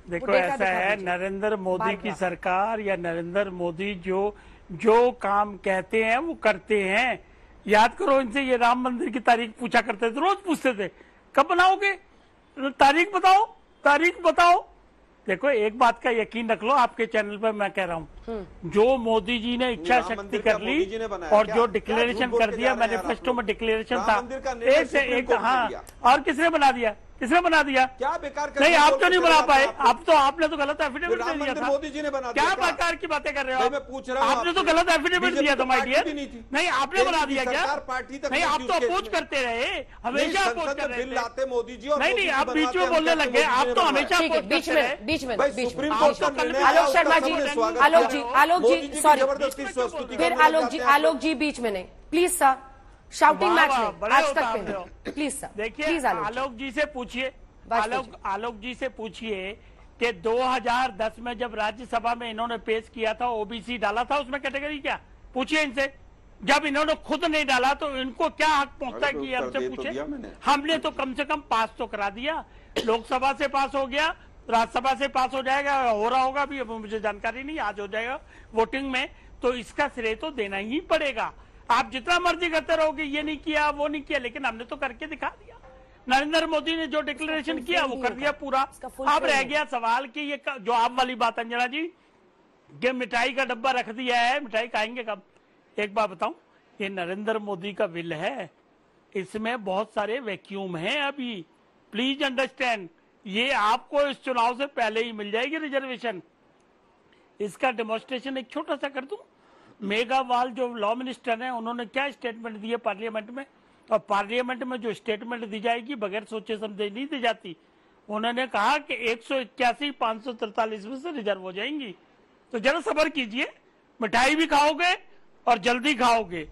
देखो ऐसा है, नरेंद्र मोदी की सरकार या नरेंद्र मोदी जो काम कहते हैं वो करते हैं। याद करो, इनसे ये राम मंदिर की तारीख पूछा करते थे, रोज पूछते थे कब बनाओगे, तारीख बताओ, तारीख बताओ। देखो एक बात का यकीन रख लो, आपके चैनल पर मैं कह रहा हूँ, जो मोदी जी ने इच्छा शक्ति कर ली और जो डिक्लेरेशन कर दिया, मैनिफेस्टो में डिक्लेरेशन था, एक से एक। हाँ, और किसने बना दिया? किसने बना दिया? क्या बेकार नहीं, आप तो नहीं बना पाए। आपने तो गलत एफिडेविट दे दिया था। मोदी जी ने बना दिया। क्या प्रकार की बातें कर रहे हो? मैं पूछ रहा हूं, आपने तो गलत एफिडेविट दिया था माय डियर। नहीं, आपने बना दिया क्या? नहीं, आप तो अपोज करते रहे, हमेशा अपोज कर रहे थे। लाते मोदी जी। नहीं, आप बीच में बोलने लगे, आप तो हमेशा बीच में सुप्रीम कोर्ट का आलोक शर्मा जी, आलोक जी सॉरी, फिर आलोक जी बीच में नहीं, प्लीज सर। शाउटिंग मैच नहीं, आज तक प्लीज सर। देखिए, आलोक जी से पूछिए, आलोक जी से पूछिए कि 2010 में जब राज्यसभा में इन्होंने पेश किया था, ओबीसी डाला था, उसमें कैटेगरी क्या? पूछिए इनसे। जब इन्होंने खुद नहीं डाला तो इनको क्या हक पहुंचता है कि हमसे पूछे? हमने तो कम से कम पास तो करा दिया। लोकसभा से पास हो गया, राज्यसभा से पास हो जाएगा, हो रहा होगा अभी, मुझे जानकारी नहीं, आज हो जाएगा वोटिंग में, तो इसका श्रेय तो देना ही पड़ेगा। आप जितना मर्जी करते रहोगे, ये नहीं किया वो नहीं किया, लेकिन हमने तो करके दिखा दिया। नरेंद्र मोदी ने जो डिक्लेरेशन किया वो कर दिया पूरा। अब रह गया सवाल कि ये जो आप वाली बात अंजना जी, कि मिठाई का डब्बा रख दिया है, मिठाई खाएंगे कब? एक बात बताऊं, ये नरेंद्र मोदी का विल है, इसमें बहुत सारे वैक्यूम हैं अभी, प्लीज अंडरस्टैंड। ये आपको इस चुनाव से पहले ही मिल जाएगी रिजर्वेशन। इसका डेमोन्स्ट्रेशन एक छोटा सा कर दूं। मेघावाल जो लॉ मिनिस्टर हैं, उन्होंने क्या स्टेटमेंट दिए पार्लियामेंट में, और पार्लियामेंट में जो स्टेटमेंट दी जाएगी बगैर सोचे समझे नहीं दी जाती। उन्होंने कहा कि 181 543 में से रिजर्व हो जाएंगी। तो जरा सब्र कीजिए, मिठाई भी खाओगे और जल्दी खाओगे।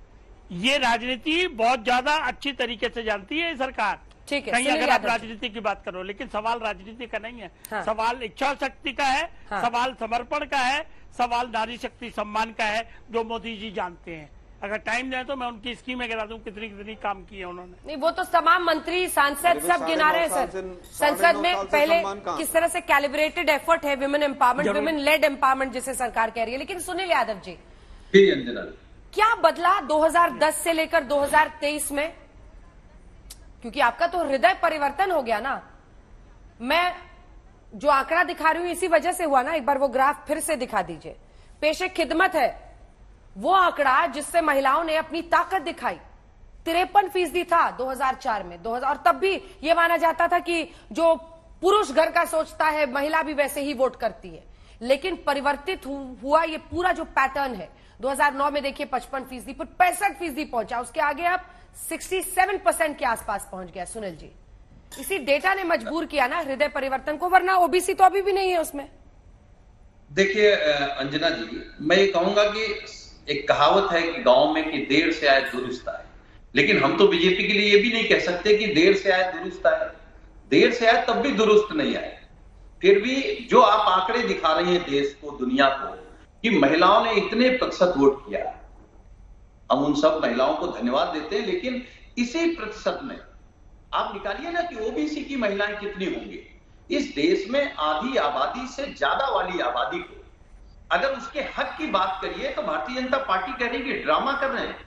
ये राजनीति बहुत ज्यादा अच्छी तरीके से जानती है सरकार। ठीक है, कहीं अगर आप राजनीति की बात करो, लेकिन सवाल राजनीति का नहीं है। हाँ। सवाल इच्छा शक्ति का है। हाँ। सवाल समर्पण का है। सवाल नारी शक्ति सम्मान का है, जो मोदी जी जानते हैं। अगर टाइम दें तो मैं उनकी स्कीमें गिना दूं, कितनी कितनी काम की है उन्होंने। नहीं, वो तो तमाम मंत्री सांसद सब गिना रहे हैं सर। संसद में पहले किस तरह से कैलिब्रेटेड एफर्ट है women empowerment, women lead empowerment जिसे सरकार कह रही है। लेकिन सुनील यादव जी, क्या बदला 2010 से लेकर 2023 में? क्योंकि आपका तो हृदय परिवर्तन हो गया ना। मैं जो आंकड़ा दिखा रही हूं इसी वजह से हुआ ना। एक बार वो ग्राफ फिर से दिखा दीजिए। पेशे खिदमत है वो आंकड़ा जिससे महिलाओं ने अपनी ताकत दिखाई। 53% था 2004 में, 2000, और तब भी ये माना जाता था कि जो पुरुष घर का सोचता है महिला भी वैसे ही वोट करती है। लेकिन परिवर्तित हुआ ये पूरा जो पैटर्न है। 2009 में देखिए 55% पर 65% पहुंचा, उसके आगे अब 67% के आसपास पहुंच गया। सुनील जी, इसी डेटा ने मजबूर किया ना हृदय परिवर्तन को, वरना ओबीसी तो अभी भी नहीं है उसमें। देखिए अंजना जी, मैं ये कहूंगा कि एक कहावत है कि गांव में कि देर से आए दुरुस्त आए, लेकिन हम तो बीजेपी के लिए ये भी नहीं कह सकते कि देर से आए दुरुस्त आए। देर से आए तब भी दुरुस्त नहीं आए। फिर भी जो आप आंकड़े दिखा रही हैं देश को, दुनिया को, कि महिलाओं ने इतने प्रतिशत वोट किया, हम उन सब महिलाओं को धन्यवाद देते हैं। लेकिन इसी प्रतिशत में आप निकालिए ना कि ओबीसी की महिलाएं कितनी होंगी। इस देश में आधी आबादी से ज्यादा वाली आबादी को अगर उसके हक की बात करिए तो भारतीय जनता पार्टी कह रही है कि ड्रामा कर रहे हैं,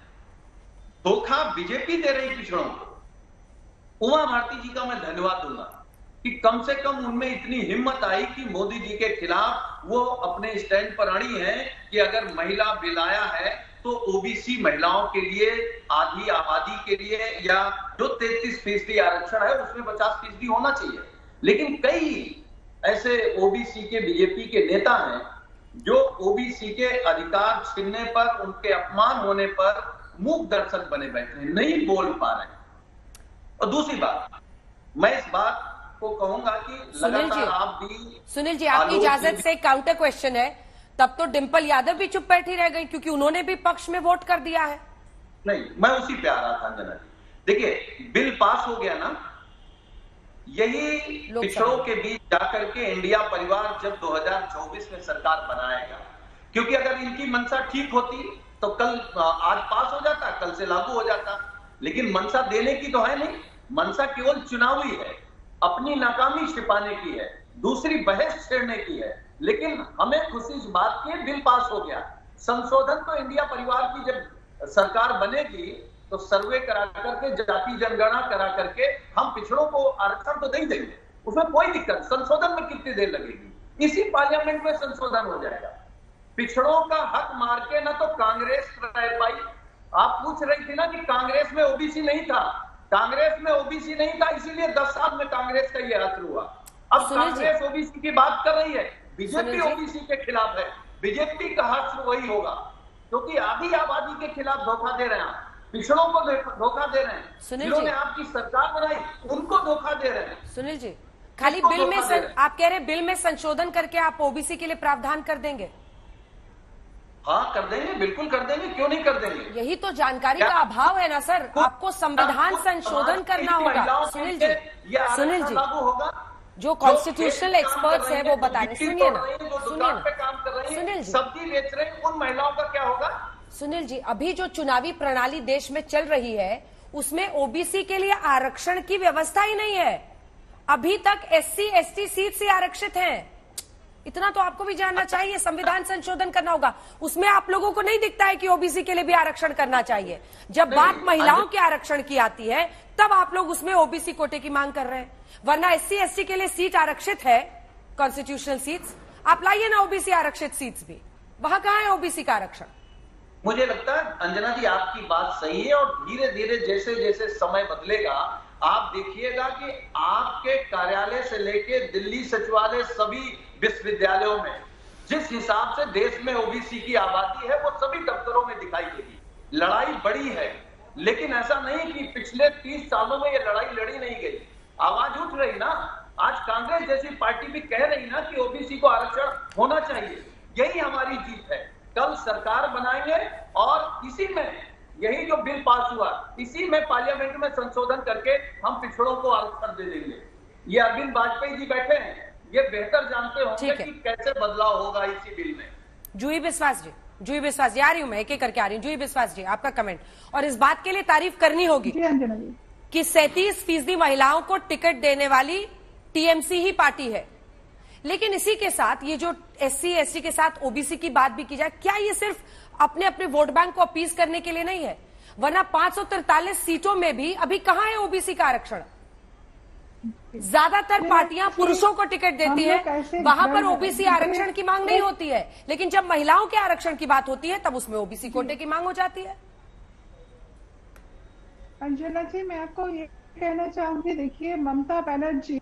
धोखा बीजेपी दे रही पिछड़ों को। उमा भारती जी का मैं धन्यवाद दूंगा कि कम से कम उनमें इतनी हिम्मत आई कि मोदी जी के खिलाफ वो अपने स्टैंड पर अड़ी हैं कि अगर महिला बिल आया है तो ओबीसी महिलाओं के लिए, आधी आबादी के लिए, या जो 33% आरक्षण है उसमें 50% होना चाहिए। लेकिन कई ऐसे ओबीसी के बीजेपी के नेता हैं जो ओबीसी के अधिकार छीनने पर, उनके अपमान होने पर मूक दर्शक बने बैठे हैं, नहीं बोल पा रहे हैं। और दूसरी बात, मैं इस बात को कहूंगा कि लगातार आप भी, सुनील जी आपकी इजाजत से काउंटर क्वेश्चन है। तब तो डिंपल यादव भी चुप बैठी रह गई क्योंकि उन्होंने भी पक्ष में वोट कर दिया है। नहीं, मैं उसी पे आ रहा था अंजना जी। देखिए, बिल पास हो गया ना, यही पिछड़ों के बीच जाकर के इंडिया परिवार जब 2024 में सरकार बनाएगा, क्योंकि अगर इनकी मंशा ठीक होती तो कल, आज पास हो जाता, कल से लागू हो जाता। लेकिन मंशा देने की तो है नहीं, मंशा केवल चुनावी है, अपनी नाकामी छिपाने की है, दूसरी बहस छेड़ने की है। लेकिन हमें खुशी इस बात की, बिल पास हो गया। संशोधन तो इंडिया परिवार की जब सरकार बनेगी तो सर्वे करा करके, जाति जनगणना करा करके हम पिछड़ों को आरक्षण तो नहीं देंगे, उसमें कोई दिक्कत। संशोधन में कितनी देर लगेगी? इसी पार्लियामेंट में संशोधन हो जाएगा। पिछड़ों का हक मार के ना तो कांग्रेस रह पाई। आप पूछ रही थी ना कि कांग्रेस में ओबीसी नहीं था, कांग्रेस में ओबीसी नहीं था, इसीलिए 10 साल में कांग्रेस का ये असर हुआ। अब कांग्रेस ओबीसी की बात कर रही है, बीजेपी ओबीसी के खिलाफ है। बीजेपी का हश्र वही होगा, क्योंकि आधी आबादी के खिलाफ धोखा दे रहे हैं, पिछड़ों को धोखा दे रहे हैं, जिन्होंने आपकी सरकार बनाई उनको धोखा दे रहे हैं। सुनील जी, खाली बिल में आप कह रहे हैं बिल में संशोधन करके आप ओबीसी के लिए प्रावधान कर देंगे? हाँ कर देंगे, बिल्कुल कर देंगे, क्यों नहीं कर देंगे। यही तो जानकारी का अभाव है ना सर, आपको संविधान संशोधन करना होगा। सुनील जी लागू होगा, जो कॉन्स्टिट्यूशनल एक्सपर्ट्स हैं वो बताने। सुनिए ना, सुनील जी, सब्जी बेच रहे हैं, उन महिलाओं का क्या होगा। सुनील जी, अभी जो चुनावी प्रणाली देश में चल रही है उसमें ओबीसी के लिए आरक्षण की व्यवस्था ही नहीं है। अभी तक एससी एसटी सीट से आरक्षित हैं। इतना तो आपको भी जानना चाहिए। संविधान संशोधन करना होगा, उसमें आप लोगों को नहीं दिखता है कि ओबीसी के लिए भी आरक्षण करना चाहिए। जब बात महिलाओं के आरक्षण की आती है तब आप लोग उसमें ओबीसी कोटे की मांग कर रहे हैं, वरना एससी एसटी के लिए सीट आरक्षित है, कॉन्स्टिट्यूशनल सीट्स। आप लाइए ना ओबीसी आरक्षित सीट्स भी, वहां कहां है ओबीसी का आरक्षण। मुझे लगता है अंजना जी आपकी बात सही है, और धीरे धीरे जैसे जैसे समय बदलेगा आप देखिएगा कि आपके कार्यालय से लेके दिल्ली सचिवालय सभी विश्वविद्यालयों में जिस हिसाब से देश में ओबीसी की आबादी है वो सभी दफ्तरों में दिखाई देगी। लड़ाई बड़ी है, लेकिन ऐसा नहीं कि पिछले 30 सालों में ये लड़ाई लड़ी नहीं गई। आवाज उठ रही ना, आज कांग्रेस जैसी पार्टी भी कह रही ना कि ओबीसी को आरक्षण होना चाहिए। यही हमारी जीत है। कल सरकार बनाएंगे और इसी में यही जो बिल पास हुआ इसी में पार्लियामेंट में संशोधन करके हम पिछड़ों को आरक्षण दे देंगे। ये अरविंद वाजपेयी जी बैठे हैं, ये बेहतर जानते होंगे कि कैसे बदलाव होगा इसी बिल में। जूही विश्वास जी आ रही हूं मैं, एक एक करके आ रही हूं। जूही विश्वास जी, आपका कमेंट, और इस बात के लिए तारीफ करनी होगी कि 37% महिलाओं को टिकट देने वाली टीएमसी ही पार्टी है। लेकिन इसी के साथ ये जो एससी एसटी के साथ ओबीसी की बात भी की जाए, क्या ये सिर्फ अपने अपने वोट बैंक को अपील करने के लिए नहीं है? वरना 543 सीटों में भी अभी कहां है ओबीसी का आरक्षण? ज्यादातर पार्टियां पुरुषों को टिकट देती है, वहां पर ओबीसी आरक्षण की मांग नहीं होती है। लेकिन जब महिलाओं के आरक्षण की बात होती है तब उसमें ओबीसी कोटे की मांग हो जाती है। अंजना जी, मैं आपको ये कहना चाहूंगी, देखिए ममता बनर्जी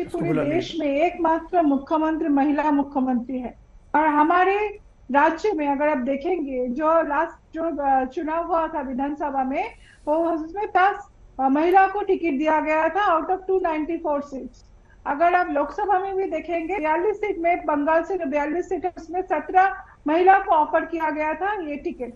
पूरे देश में एकमात्र मुख्यमंत्री महिला मुख्यमंत्री है। और हमारे राज्य में अगर आप देखेंगे जो चुनाव हुआ था विधानसभा में, वो उसमें 10 महिला को टिकट दिया गया था आउट ऑफ 294 सीट्स। अगर आप लोकसभा में भी देखेंगे 42 सीट में, बंगाल से 42 सीट, उसमें 17 महिला को ऑफर किया गया था ये टिकट।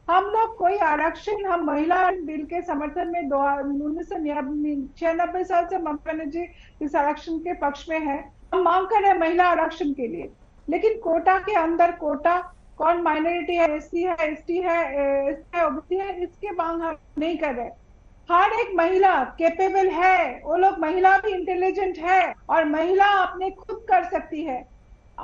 हम लोग कोई आरक्षण, हम महिला बिल के समर्थन में 1996 साल से ममता बनर्जी इस आरक्षण के पक्ष में है। हम मांग कर रहे हैं महिला आरक्षण के लिए, लेकिन कोटा के अंदर कोटा कौन माइनॉरिटी है, एससी है, एसटी है, ओबीसी है, इसके मांग हम नहीं कर रहे। हर एक महिला कैपेबल है, वो लोग महिला भी इंटेलिजेंट है और महिला अपने खुद कर सकती है।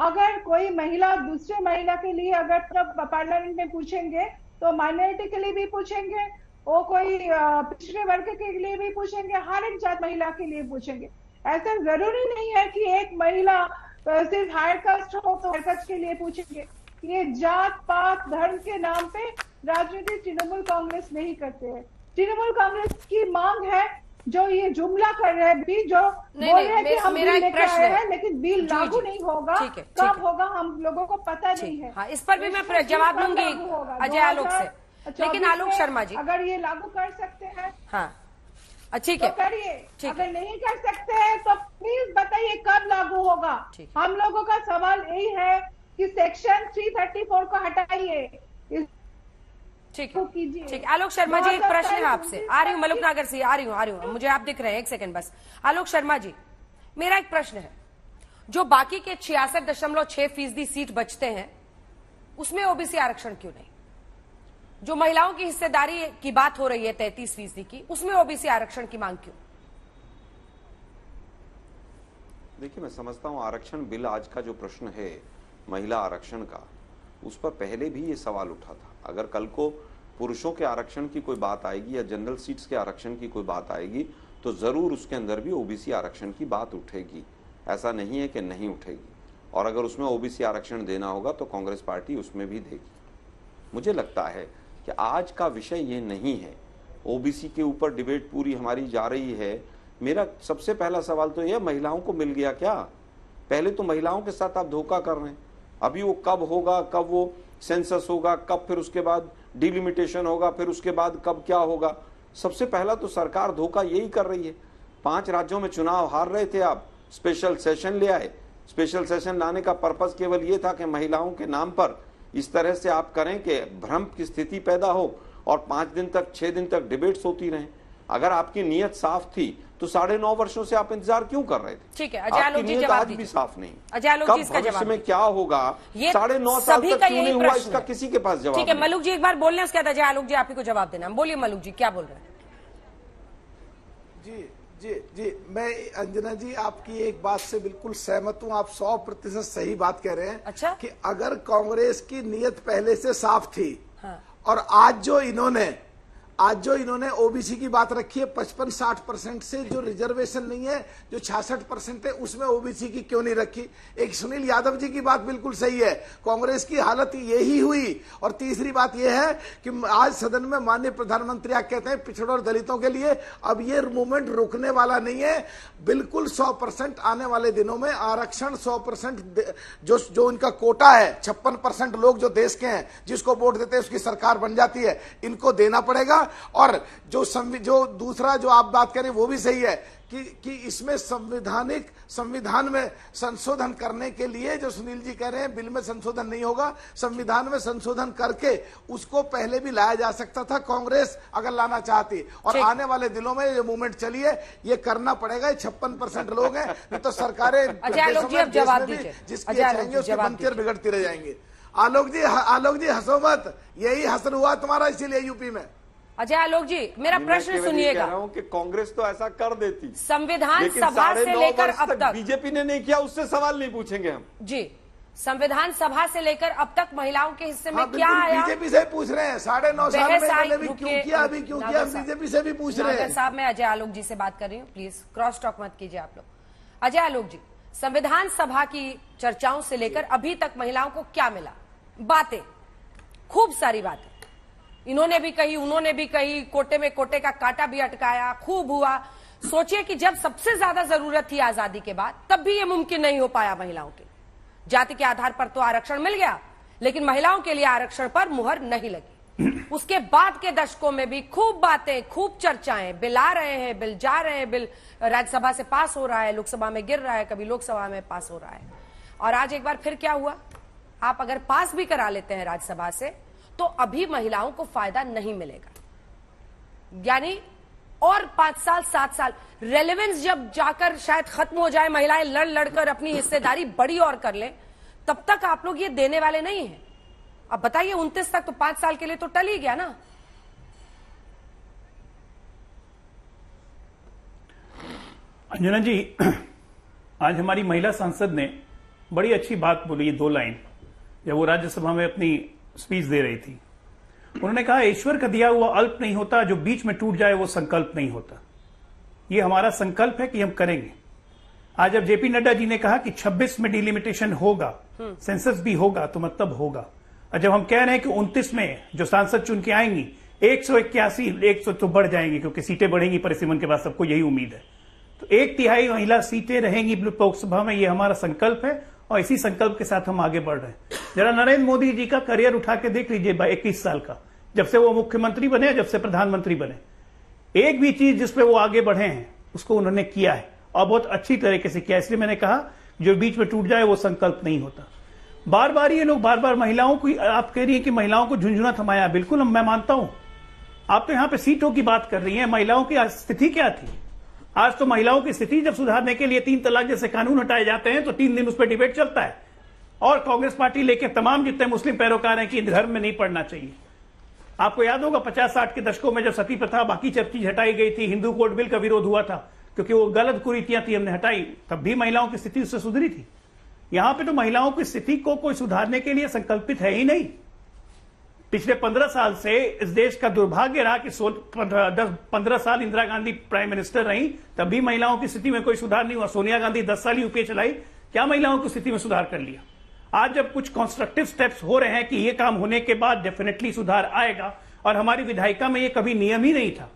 अगर कोई महिला दूसरे महिला के लिए अगर पार्लियामेंट में पूछेंगे तो माइनॉरिटी के लिए भी पूछेंगे, वो कोई पिछड़े वर्ग के लिए भी पूछेंगे, हर एक जात महिला के लिए पूछेंगे। ऐसा जरूरी नहीं है कि एक महिला सिर्फ हायर कास्ट हो तो हायर कास्ट के लिए पूछेंगे। ये जात पात धर्म के नाम पे राजनीति तृणमूल कांग्रेस नहीं करते हैं। तृणमूल कांग्रेस की मांग है जो ये जुमला कर रहे हैं भी, जो बोल रहे हैं कि हम बिल लेकर आए हैं लेकिन बिल लागू नहीं होगा। कब होगा हम लोगों को पता नहीं है। हाँ, इस पर भी मैं जवाब दूंगी अजय आलोक से। लेकिन आलोक शर्मा जी, अगर ये लागू कर सकते हैं, हाँ ठीक है, तो करिए। अगर नहीं कर सकते हैं तो प्लीज बताइए कब लागू होगा। हम लोगों का सवाल यही है कि सेक्शन 334 को हटाइए। ठीक, आलोक शर्मा जी, एक प्रश्न है आपसे। आ रही हूँ मलुक नगर से, आ रही हूँ, मुझे आप दिख रहे हैं, एक सेकंड बस। आलोक शर्मा जी, मेरा एक प्रश्न है, जो बाकी के 66.6% सीट बचते हैं उसमें ओबीसी आरक्षण क्यों नहीं? जो महिलाओं की हिस्सेदारी की बात हो रही है 33% की, उसमें ओबीसी आरक्षण की मांग क्यों? देखिए, मैं समझता हूं आरक्षण बिल आज का जो प्रश्न है महिला आरक्षण का, उस पर पहले भी ये सवाल उठा था। अगर कल को पुरुषों के आरक्षण की कोई बात आएगी या जनरल सीट्स के आरक्षण की कोई बात आएगी तो जरूर उसके अंदर भी ओबीसी आरक्षण की बात उठेगी। ऐसा नहीं है कि नहीं उठेगी। और अगर उसमें ओबीसी आरक्षण देना होगा तो कांग्रेस पार्टी उसमें भी देगी। मुझे लगता है कि आज का विषय ये नहीं है। ओबीसी के ऊपर डिबेट पूरी हमारी जा रही है। मेरा सबसे पहला सवाल तो यह, महिलाओं को मिल गया क्या? पहले तो महिलाओं के साथ आप धोखा कर रहे हैं। अभी वो कब होगा, कब वो सेंसस होगा, कब फिर उसके बाद डिलिमिटेशन होगा, फिर उसके बाद कब क्या होगा। सबसे पहला तो सरकार धोखा यही कर रही है। 5 राज्यों में चुनाव हार रहे थे आप, स्पेशल सेशन ले आए, स्पेशल सेशन लाने का पर्पस केवल ये था कि महिलाओं के नाम पर इस तरह से आप करें कि भ्रम की स्थिति पैदा हो और 5 दिन तक 6 दिन तक डिबेट्स होती रहें। अगर आपकी नीयत साफ थी तो 9.5 वर्षों से आप इंतजार क्यों कर रहे थे? ठीक है, अजय आलोक जी जवाब आज भी साफ नहीं। अजय आलोक जी इसका जवाब में क्या होगा, 9.5 साल तक क्यों नहीं हुआ, इसका किसी के पास जवाब। ठीक है, मलूक जी एक बार बोलने उसके बाद अजय आलोक जी आप ही को जवाब देना। बोलिए मलूक जी, क्या बोल रहे हैं? जी मैं अंजना जी आपकी एक बात से बिल्कुल सहमत हूं। आप 100% सही बात कह रहे हैं। अच्छा? कि अगर कांग्रेस की नीयत पहले से साफ थी, हाँ। और आज जो इन्होंने ओबीसी की बात रखी है 55-60% से जो रिजर्वेशन नहीं है, जो 66% है, उसमें ओबीसी की क्यों नहीं रखी? एक सुनील यादव जी की बात बिल्कुल सही है, कांग्रेस की हालत यही हुई। और तीसरी बात यह है कि आज सदन में माननीय प्रधानमंत्री कहते हैं पिछड़ों और दलितों के लिए अब ये मूवमेंट रुकने वाला नहीं है। बिल्कुल 100% आने वाले दिनों में आरक्षण 100% जो इनका कोटा है, 56% लोग जो देश के हैं जिसको वोट देते हैं उसकी सरकार बन जाती है, इनको देना पड़ेगा। और जो दूसरा जो आप बात करें वो भी सही है कि इसमें संविधान में संशोधन करने के लिए जो सुनील जी कह रहे हैं बिल में संशोधन नहीं होगा, संविधान में संशोधन करके उसको पहले भी लाया जा सकता था कांग्रेस अगर लाना चाहती। और आने वाले दिनों में ये मूवमेंट चली है, ये करना पड़ेगा। 56% लोग हैं, नहीं तो सरकारें जिसकी चाहेंगे उसकी बनती और बिगड़ती रह जाएंगी। आलोक जी हंसो मत, यही हसन हुआ तुम्हारा इसीलिए यूपी में। अजय आलोक जी मेरा प्रश्न सुनिएगा। कि कांग्रेस तो ऐसा कर देती, संविधान सभा से लेकर अब तक बीजेपी ने नहीं किया, उससे सवाल नहीं पूछेंगे हम। जी, संविधान सभा से लेकर अब तक महिलाओं के हिस्से में क्या आया? बीजेपी से पूछ रहे हैं, 9.5 साल में पहले भी क्यों किया, अभी क्यों किया, बीजेपी से भी पूछ रहे हैं। साहब मैं अजय आलोक जी से बात कर रही हूँ, प्लीज क्रॉस टॉक मत कीजिए आप लोग। अजय आलोक जी, संविधान सभा की चर्चाओं से लेकर अभी तक महिलाओं को क्या मिला? बातें, खूब सारी बातें इन्होंने भी कही, उन्होंने भी कही, कोटे में कोटे का कांटा भी अटकाया, खूब हुआ। सोचिए कि जब सबसे ज्यादा जरूरत थी आजादी के बाद, तब भी ये मुमकिन नहीं हो पाया महिलाओं के। जाति के आधार पर तो आरक्षण मिल गया, लेकिन महिलाओं के लिए आरक्षण पर मुहर नहीं लगी। उसके बाद के दशकों में भी खूब बातें, खूब चर्चाएं, बिल आ रहे हैं, बिल जा रहे हैं, बिल राज्यसभा से पास हो रहा है, लोकसभा में गिर रहा है, कभी लोकसभा में पास हो रहा है। और आज एक बार फिर क्या हुआ, आप अगर पास भी करा लेते हैं राज्यसभा से तो अभी महिलाओं को फायदा नहीं मिलेगा। यानी और 5 साल 7 साल रेलेवेंस जब जाकर शायद खत्म हो जाए, महिलाएं लड़ लड़कर अपनी हिस्सेदारी बड़ी और कर लें, तब तक आप लोग ये देने वाले नहीं हैं। अब बताइए 29 तक तो 5 साल के लिए तो टल ही गया ना। अंजना जी, आज हमारी महिला सांसद ने बड़ी अच्छी बात बोली, 2 लाइन, जब वो राज्यसभा में अपनी स्पीच दे रही थी। उन्होंने कहा ईश्वर का दिया हुआ अल्प नहीं होता, जो बीच में टूट जाए वो संकल्प नहीं होता। ये हमारा संकल्प है कि हम करेंगे। आज जब जेपी नड्डा जी ने कहा कि 26 में डिलिमिटेशन होगा, सेंसस भी होगा, तो मतलब होगा। और जब हम कह रहे हैं कि 29 में जो सांसद चुन के आएंगी 181, 100 तो बढ़ जाएंगी क्योंकि सीटें बढ़ेंगी परिसीमन के बाद, सबको यही उम्मीद है। तो 1/3 महिला सीटें रहेंगी लोकसभा में, ये हमारा संकल्प है और इसी संकल्प के साथ हम आगे बढ़ रहे हैं। जरा नरेंद्र मोदी जी का करियर उठा के देख लीजिए, 21 साल का, जब से वो मुख्यमंत्री बने, जब से प्रधानमंत्री बने, एक भी चीज जिसपे वो आगे बढ़े हैं उसको उन्होंने किया है और बहुत अच्छी तरीके से किया। इसलिए मैंने कहा जो बीच में टूट जाए वो संकल्प नहीं होता। बार बार ये लोग बार महिलाओं को, आप कह रही है कि महिलाओं को झुंझुना थमाया, बिल्कुल मैं मानता हूं। आप तो यहां पे सीटों की बात कर रही हैं, महिलाओं की स्थिति क्या थी? आज तो महिलाओं की स्थिति जब सुधारने के लिए 3 तलाक जैसे कानून हटाए जाते हैं तो 3 दिन उस पर डिबेट चलता है और कांग्रेस पार्टी लेके तमाम जितने मुस्लिम पैरोकार हैं कि धर्म में नहीं पढ़ना चाहिए। आपको याद होगा 50-60 के दशकों में जब सती प्रथा बाकी चीज हटाई गई थी, हिंदू कोड बिल का विरोध हुआ था क्योंकि वो गलत कुरीतियां थी, हमने हटाई, तब भी महिलाओं की स्थिति उससे सुधरी थी। यहां पे तो महिलाओं की स्थिति को कोई सुधारने के लिए संकल्पित है ही नहीं। पिछले 15 साल से इस देश का दुर्भाग्य रहा कि 15 साल इंदिरा गांधी प्राइम मिनिस्टर रही, तब भी महिलाओं की स्थिति में कोई सुधार नहीं हुआ। सोनिया गांधी 10 साल यूपीए चलाई, क्या महिलाओं की स्थिति में सुधार कर लिया? आज जब कुछ कंस्ट्रक्टिव स्टेप्स हो रहे हैं कि ये काम होने के बाद डेफिनेटली सुधार आएगा, और हमारी विधायिका में ये कभी नियम ही नहीं था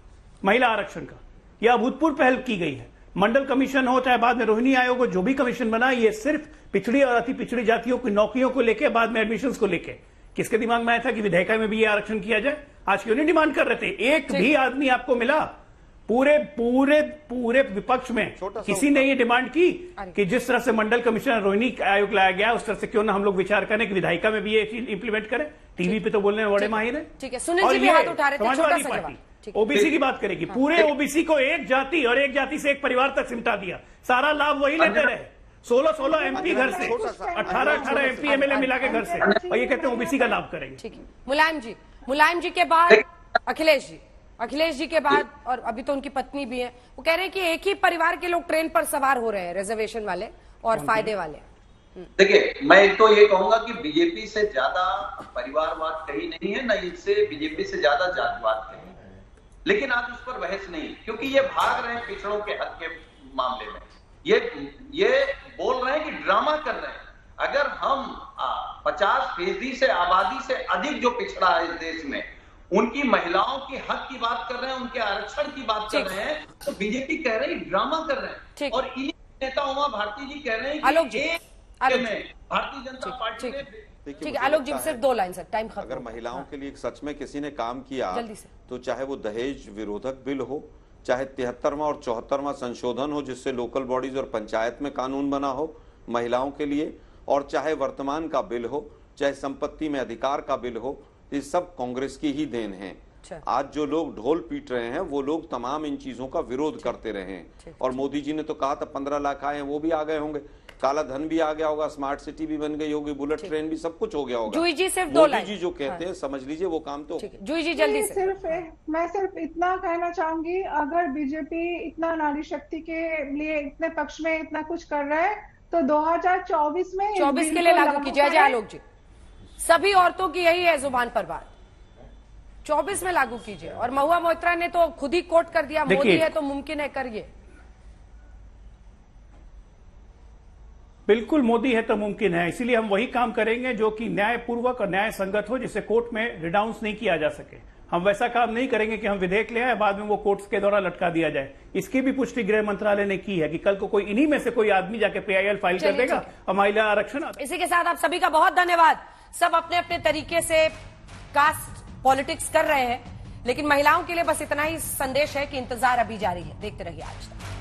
महिला आरक्षण का, यह अभूतपूर्व पहल की गई है। मंडल कमीशन हो चाहे बाद में रोहिणी आयोग हो, जो भी कमीशन बना, ये सिर्फ पिछड़ी और अति पिछड़ी जातियों की नौकरियों को लेकर, बाद में एडमिशंस को लेकर, किसके दिमाग में आया था कि विधायिका में भी ये आरक्षण किया जाए? आज क्यों नहीं डिमांड कर रहे थे? एक भी आदमी आपको मिला पूरे पूरे पूरे विपक्ष में किसी ने ये डिमांड की कि जिस तरह से मंडल कमिश्नर रोहिणी आयोग लाया गया उस तरह से क्यों ना हम लोग विचार करें कि विधायिका में भी ये चीज इंप्लीमेंट करें। टीवी पे तो बोलने में बड़े माहिर है। ठीक है, सुनील जी भी हाथ उठा रहे थे, समाजवादी पार्टी ओबीसी की बात करेगी, पूरे ओबीसी को एक जाति और एक जाति से एक परिवार तक सिमटा दिया, सारा लाभ वही लेते रहे। 16 एमपी घर से, 18 एमपी एमएलए मिला के घर से, और ये कहते हैं ओबीसी का लाभ करेंगे। ठीक है, मुलायम जी के बाद अखिलेश जी के बाद, और अभी तो उनकी पत्नी भी है, वो कह रहे हैं कि एक ही परिवार के लोग ट्रेन पर सवार हो रहे हैं, रिजर्वेशन वाले और फायदे वाले। देखिए, मैं तो ये कहूंगा कि बीजेपी से ज्यादा परिवारवाद कहीं नहीं है, न इससे बीजेपी से ज्यादा जातिवाद कहीं है, लेकिन आज उस पर बहस नहीं, क्योंकि ये भाग रहे हैं पिछड़ों के हक के मामले में। ये बोल रहे हैं कि ड्रामा कर रहे हैं। अगर हम 50% से आबादी से अधिक जो पिछड़ा है इस देश में, उनकी महिलाओं के हक की बात कर रहे हैं, उनके आरक्षण की बात कर रहे हैं, तो बीजेपी कह रहे हैं ड्रामा कर रहे हैं। और इन्हीं नेता उमा भारती जी कह रहे हैं कि भारतीय जनता पार्टी ने। ठीक है, आलोक जी सिर्फ 2 लाइन सर, टाइम खत्म। अगर महिलाओं के लिए सच में किसी ने काम किया तो चाहे वो दहेज विरोधक बिल हो, चाहे 73वां और 74वां संशोधन हो जिससे लोकल बॉडीज और पंचायत में कानून बना हो महिलाओं के लिए, और चाहे वर्तमान का बिल हो, चाहे संपत्ति में अधिकार का बिल हो, ये सब कांग्रेस की ही देन है। आज जो लोग ढोल पीट रहे हैं वो लोग तमाम इन चीजों का विरोध करते रहे हैं। और मोदी जी ने तो कहा था 15 लाख आए हैं, वो भी आ गए होंगे, काला धन भी आ गया होगा, स्मार्ट सिटी भी बन गई होगी, बुलेट ट्रेन भी, सब कुछ हो गया होगा। जूही जी सिर्फ 2 लाइन। मोदी जी जो कहते हैं समझ लीजिए वो काम तो। जूही जी जल्दी से। मैं सिर्फ इतना कहना चाहूंगी, अगर बीजेपी इतना नारी शक्ति के लिए इतने पक्ष में इतना कुछ कर रहा है तो 2024 में 24 के लिए लागू कीजिए। जय आलोक जी, सभी औरतों की यही है जुबान पर बात, 24 में लागू कीजिए। और महुआ मोइत्रा ने तो खुद ही कोट कर दिया, मोदी है तो मुमकिन है, करिए। बिल्कुल, मोदी है तो मुमकिन है, इसीलिए हम वही काम करेंगे जो कि न्यायपूर्वक और न्याय संगत हो, जिससे कोर्ट में रिडाउंस नहीं किया जा सके। हम वैसा काम नहीं करेंगे कि हम विधेयक ले आए बाद में वो कोर्ट्स के द्वारा लटका दिया जाए। इसकी भी पुष्टि गृह मंत्रालय ने की है कि कल को कोई इन्हीं में से कोई आदमी जाके PIL फाइल कर देगा और महिला आरक्षण। इसी के साथ आप सभी का बहुत धन्यवाद। सब अपने अपने तरीके से कास्ट पॉलिटिक्स कर रहे हैं, लेकिन महिलाओं के लिए बस इतना ही संदेश है कि इंतजार अभी जारी है। देखते रहिए आज तक।